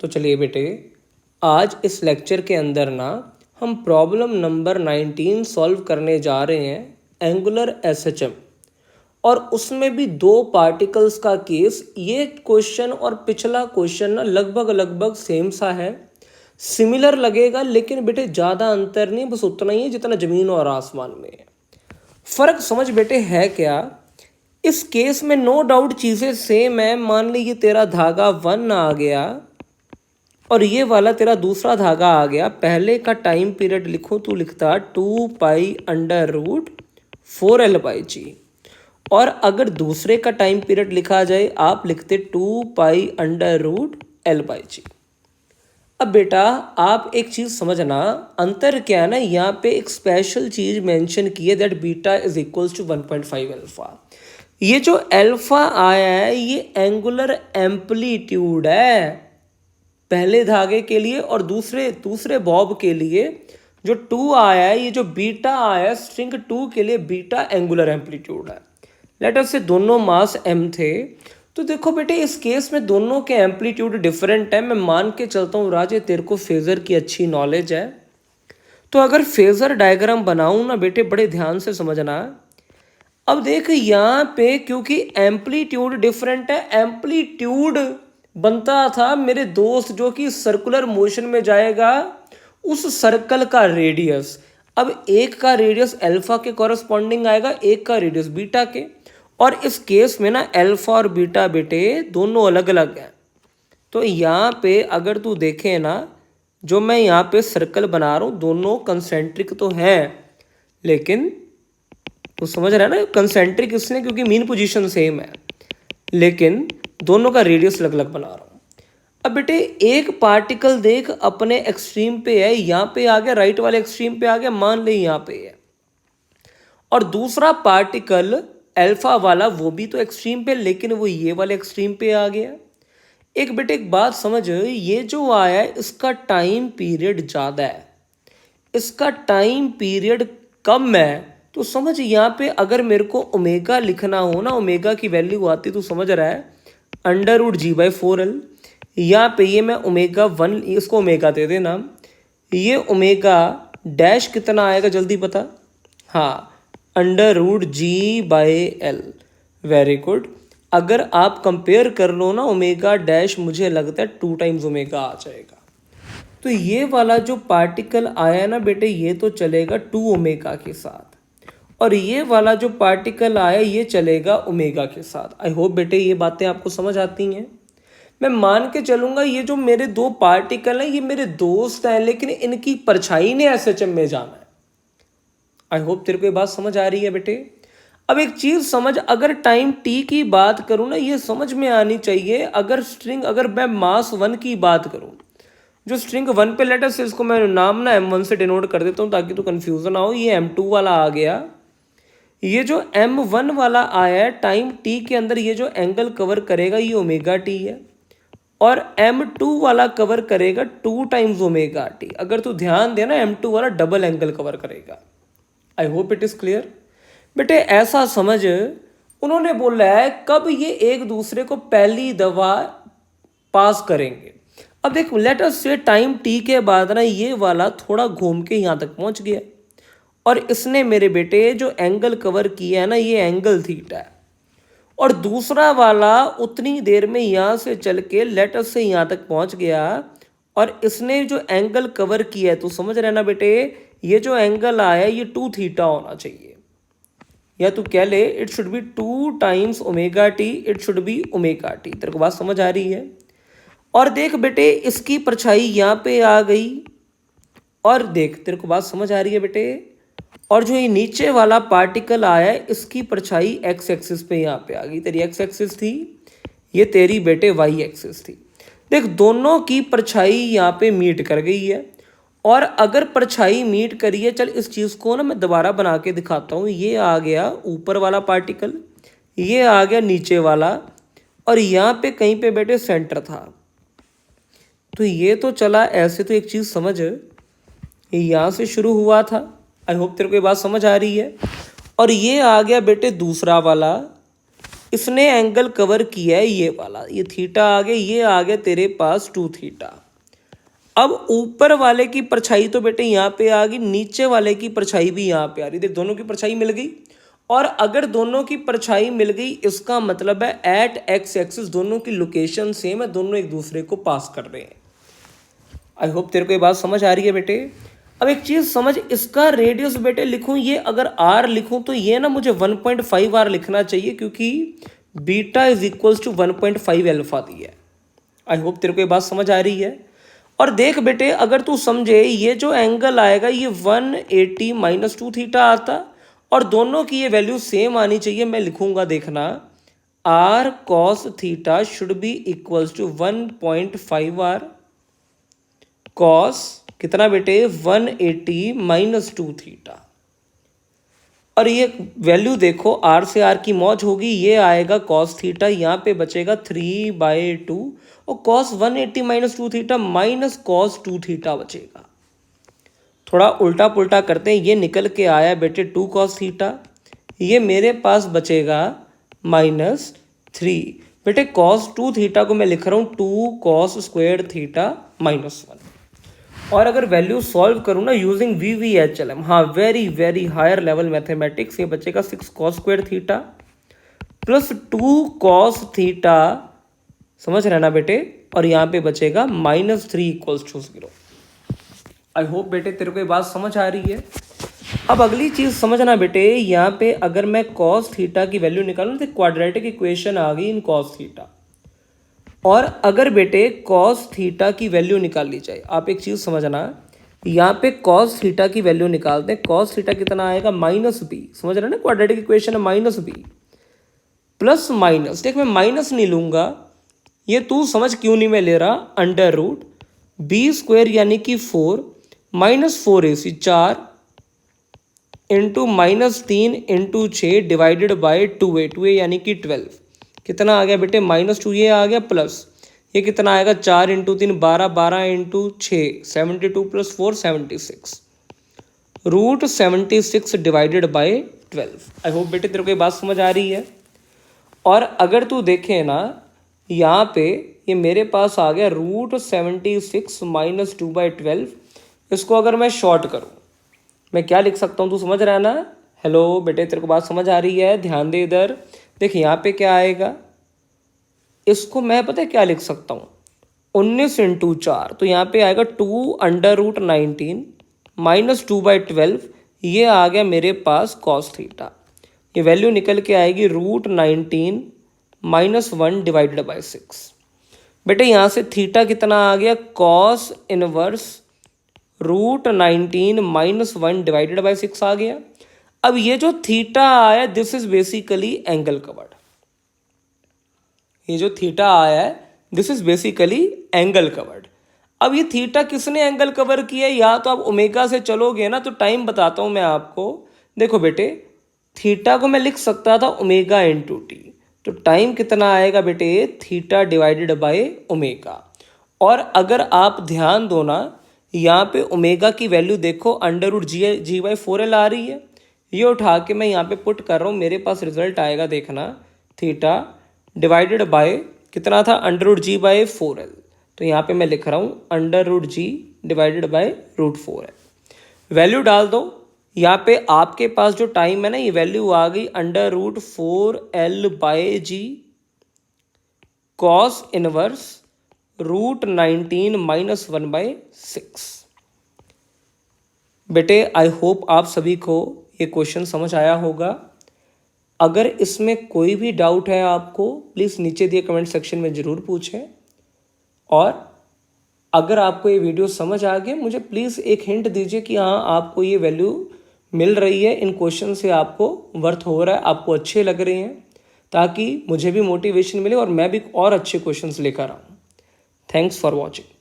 तो चलिए बेटे, आज इस लेक्चर के अंदर ना हम प्रॉब्लम नंबर 19 सॉल्व करने जा रहे हैं एंगुलर एसएचएम। और उसमें भी दो पार्टिकल्स का केस। ये क्वेश्चन और पिछला क्वेश्चन ना लगभग सेम सा है, सिमिलर लगेगा, लेकिन बेटे ज़्यादा अंतर नहीं, बस उतना ही है जितना ज़मीन और आसमान में है। फ़र्क समझ बेटे है क्या? इस केस में नो डाउट चीज़ें सेम है। मान ली ये तेरा धागा 1 आ गया और ये वाला तेरा दूसरा धागा आ गया। पहले का टाइम पीरियड लिखो, तू लिखता 2π√4L/g। और अगर दूसरे का टाइम पीरियड लिखा जाए आप लिखते 2π√L/g। अब बेटा आप एक चीज़ समझना, अंतर क्या है ना, यहाँ पे एक स्पेशल चीज़ मेंशन की है that beta is equals to 1.5 alpha. ये जो अल्फा आया है ये एंगुलर एम्पलीट्यूड है पहले धागे के लिए, और दूसरे बॉब के लिए जो 2 आया है, ये जो बीटा आया है स्ट्रिंग 2 के लिए बीटा एंगुलर एम्पलीट्यूड है। लेट अस से दोनों मास m थे। तो देखो बेटे इस केस में दोनों के एम्पलीट्यूड डिफरेंट है। मैं मान के चलता हूँ राजे तेरे को फेजर की अच्छी नॉलेज है, तो अगर फेजर डायग्राम बनाऊँ ना बेटे बड़े ध्यान से समझना। अब देख यहाँ पे क्योंकि एम्पलीट्यूड डिफरेंट है, एम्पलीट्यूड बनता था मेरे दोस्त जो कि सर्कुलर मोशन में जाएगा उस सर्कल का रेडियस। अब एक का रेडियस अल्फा के कॉरस्पॉन्डिंग आएगा, एक का रेडियस बीटा के। और इस केस में ना अल्फा और बीटा बेटे दोनों अलग अलग हैं। तो यहाँ पे अगर तू देखे ना, जो मैं यहाँ पे सर्कल बना रहा हूँ दोनों कंसेंट्रिक तो हैं, लेकिन तू समझ रहा है ना कंसेंट्रिक इसलिए क्योंकि मीन पोजीशन सेम है, लेकिन दोनों का रेडियस अलग अलग बना रहा हूँ। अब बेटे एक पार्टिकल देख अपने एक्सट्रीम पे है, यहाँ पे आ गया, राइट वाले एक्सट्रीम पे आ गया, मान ले यहाँ पे है। और दूसरा पार्टिकल अल्फा वाला वो भी तो एक्सट्रीम पे, लेकिन वो ये वाले एक्सट्रीम पे आ गया। एक बेटे एक बात समझ, ये जो आया है इसका टाइम पीरियड ज़्यादा है, इसका टाइम पीरियड कम है। तो समझ यहाँ पे अगर मेरे को ओमेगा लिखना हो ना, ओमेगा की वैल्यू आती तो समझ रहा है √g/4L। यहाँ पे ये मैं ओमेगा 1, इसको ओमेगा दे देना, ये ओमेगा डैश कितना आएगा जल्दी बता। हाँ √g/L। Very good. अगर आप कंपेयर कर लो ना ओमेगा डैश, मुझे लगता है 2 टाइम्स ओमेगा आ जाएगा। तो ये वाला जो पार्टिकल आया ना बेटे ये तो चलेगा 2 ओमेगा के साथ, और ये वाला जो पार्टिकल आया ये चलेगा ओमेगा के साथ। आई होप बेटे ये बातें आपको समझ आती हैं। मैं मान के चलूंगा ये जो मेरे दो पार्टिकल हैं ये मेरे दोस्त हैं, लेकिन इनकी परछाई ने एसएचएम में जाना है। आई होप तेरे को ये बात समझ आ रही है बेटे। अब एक चीज समझ, अगर टाइम टी की बात करूं ना ये समझ में आनी चाहिए। अगर मैं मास 1 की बात करूं, जो स्ट्रिंग 1 पे लेटर से इसको मैं नाम ना m1 से डिनोट कर देता हूं ताकि तो कंफ्यूजन ना हो। ये m2 वाला आ गया, ये जो m1 वाला आया है टाइम t के अंदर ये जो एंगल कवर करेगा ये ओमेगा टी है, और m2 वाला कवर करेगा 2 टाइम्स ओमेगा टी। अगर तू ध्यान देना m2 वाला डबल एंगल कवर करेगा। I hope it is clear बेटे। ऐसा समझ, उन्होंने बोला है कब ये एक दूसरे को पहली दफा पास करेंगे। अब देख लेट अस से टाइम टी के बाद ना ये वाला थोड़ा घूम के यहाँ तक पहुँच गया, और इसने मेरे बेटे जो एंगल कवर किया है ना ये एंगल थीटा है, और दूसरा वाला उतनी देर में यहाँ से चल के लेट अस से यहाँ तक पहुँच गया, और इसने जो एंगल कवर किया है तो समझ रहे ना बेटे ये जो एंगल आया ये 2 थीटा होना चाहिए, या तू कह ले it should be 2 times omega T, it should be omega T. तेरे को बात समझ आ रही है। और देख बेटे इसकी परछाई यहाँ पे आ गई, और देख तेरे को बात समझ आ रही है बेटे। और जो ये नीचे वाला पार्टिकल आया है इसकी परछाई एक्स एक्सिस पे यहाँ पे आ गई। तेरी एक्स एक्सिस थी, ये तेरी बेटे वाई एक्सिस थी। देख दोनों की परछाई यहाँ पे मीट कर गई है, और अगर परछाई मीट करी है, चल इस चीज़ को ना मैं दोबारा बना के दिखाता हूँ। ये आ गया ऊपर वाला पार्टिकल, ये आ गया नीचे वाला, और यहाँ पे कहीं पे बेटे सेंटर था। तो ये तो चला ऐसे। तो एक चीज़ समझ, ये यहाँ से शुरू हुआ था। आई होप तेरे को ये बात समझ आ रही है। और ये आ गया बेटे दूसरा वाला, इसने एंगल कवर किया है ये वाला, ये थीटा आ गया, ये आ गया तेरे पास 2 थीटा। अब ऊपर वाले की परछाई तो बेटे यहाँ पे आ गई, नीचे वाले की परछाई भी यहाँ पे आ रही। देख दोनों की परछाई मिल गई, और अगर दोनों की परछाई मिल गई इसका मतलब है एट एक्स एक्सिस दोनों की लोकेशन सेम है, दोनों एक दूसरे को पास कर रहे हैं। आई होप तेरे को ये बात समझ आ रही है बेटे। अब एक चीज समझ, इसका रेडियस बेटे लिखूं, ये अगर आर लिखूं तो ये ना मुझे 1.5 आर लिखना चाहिए, क्योंकि beta is equals to 1.5 alpha दी है। आई होप तेरे को ये बात समझ आ रही है। और देख बेटे, अगर तू समझे, ये जो एंगल आएगा ये 180 माइनस 2 थीटा आता, और दोनों की ये वैल्यू सेम आनी चाहिए। मैं लिखूंगा, देखना, R cos theta should be equals to 1.5 R cos कितना बेटे 180 माइनस 2 थीटा। और ये वैल्यू देखो, आर से आर की मौज होगी, ये आएगा कॉस थीटा, यहाँ पे बचेगा 3/2, और cos 180 minus 2 theta minus cos 2 theta बचेगा। थोड़ा उल्टा पुल्टा करते हैं, ये निकल के आया बेटे 2 कॉस थीटा, ये मेरे पास बचेगा -3। बेटे कॉस 2 थीटा को मैं लिख रहा हूँ 2 कॉस स्क्वायर थीटा -1। और अगर वैल्यू सॉल्व करूँ ना यूजिंग VVHLM, हाँ very very higher level mathematics, ये बचेगा 6 cos square theta plus 2 cos theta, समझ रहे ना बेटे, और यहाँ पे बचेगा -3 इक्वल्स टू 0। आई होप बेटे तेरे को ये बात समझ आ रही है। अब अगली चीज समझना बेटे, यहाँ पे अगर मैं कॉस थीटा की वैल्यू निकालूं तो क्वाड्रेटिक इक्वेशन आ गई इन कॉस थीटा। और अगर बेटे कॉस थीटा की वैल्यू निकाल ली जाए, आप एक चीज समझना, यहाँ पे कॉस थीटा की वैल्यू निकालते हैं, कॉस थीटा कितना आएगा -b, समझ रहे ना, क्वाड्रेटिक इक्वेशन है -b प्लस माइनस, देख मैं माइनस नहीं लूंगा, ये तू समझ क्यों नहीं मैं ले रहा, अंडर रूट बी स्क्वायर यानी कि 4 -4ac 4 into -3 into 6 divided by 2a, 2a यानी कि 12, कितना आ गया बेटे -2, ये आ गया प्लस, ये कितना आएगा 4 into 3 12, 12 into 6 72 plus 4 76, root 76 divided by 12। I hope बेटे तेरे को ये बात समझ आ रही है। और अगर तू देखे ना, यहाँ पे ये मेरे पास आ गया रूट 76 माइनस 2/12, इसको अगर मैं शॉर्ट करूँ मैं क्या लिख सकता हूँ, तू समझ रहा है ना। हेलो बेटे तेरे को बात समझ आ रही है, ध्यान दे इधर, देख यहाँ पे क्या आएगा, इसको मैं पता है क्या लिख सकता हूँ, 19 इंटू 4, तो यहाँ पे आएगा 2 अंडर रूट 19 माइनस 2/12, ये आ गया मेरे पास कॉस थीटा, ये वैल्यू निकल के आएगी रूट 19 -1 डिवाइडेड बाई 6। बेटे यहाँ से थीटा कितना आ गया, cos inverse root 19 -1 divided by 6 आ गया। अब ये जो थीटा आया this is basically angle covered, ये जो थीटा आया है this is basically angle covered. अब ये थीटा किसने एंगल कवर किया, या तो आप ओमेगा से चलोगे ना, तो टाइम बताता हूं मैं आपको। देखो बेटे थीटा को मैं लिख सकता था ओमेगा इंटू टी, तो टाइम कितना आएगा बेटे थीटा डिवाइडेड बाय ओमेगा। और अगर आप ध्यान दो ना, यहाँ पे ओमेगा की वैल्यू देखो अंडर रूट g/4l आ रही है, ये उठा के मैं यहाँ पे पुट कर रहा हूँ, मेरे पास रिजल्ट आएगा देखना, थीटा डिवाइडेड बाय कितना था अंडर रूट g/4l, तो यहाँ पे मैं लिख रहा हूँ under root g divided by root 4l। Value डाल दो, यहाँ पे आपके पास जो टाइम है ना, ये वैल्यू आ गई under root 4l/g cos inverse root 19 -1/6। बेटे आई होप आप सभी को ये क्वेश्चन समझ आया होगा। अगर इसमें कोई भी डाउट है आपको, प्लीज़ नीचे दिए कमेंट सेक्शन में ज़रूर पूछें। और अगर आपको ये वीडियो समझ आ गया, मुझे प्लीज़ एक हिंट दीजिए कि हाँ आपको ये वैल्यू मिल रही है, इन क्वेश्चन से आपको वर्थ हो रहा है, आपको अच्छे लग रहे हैं, ताकि मुझे भी मोटिवेशन मिले और मैं भी और अच्छे क्वेश्चंस लेकर आऊँ। Thanks for watching.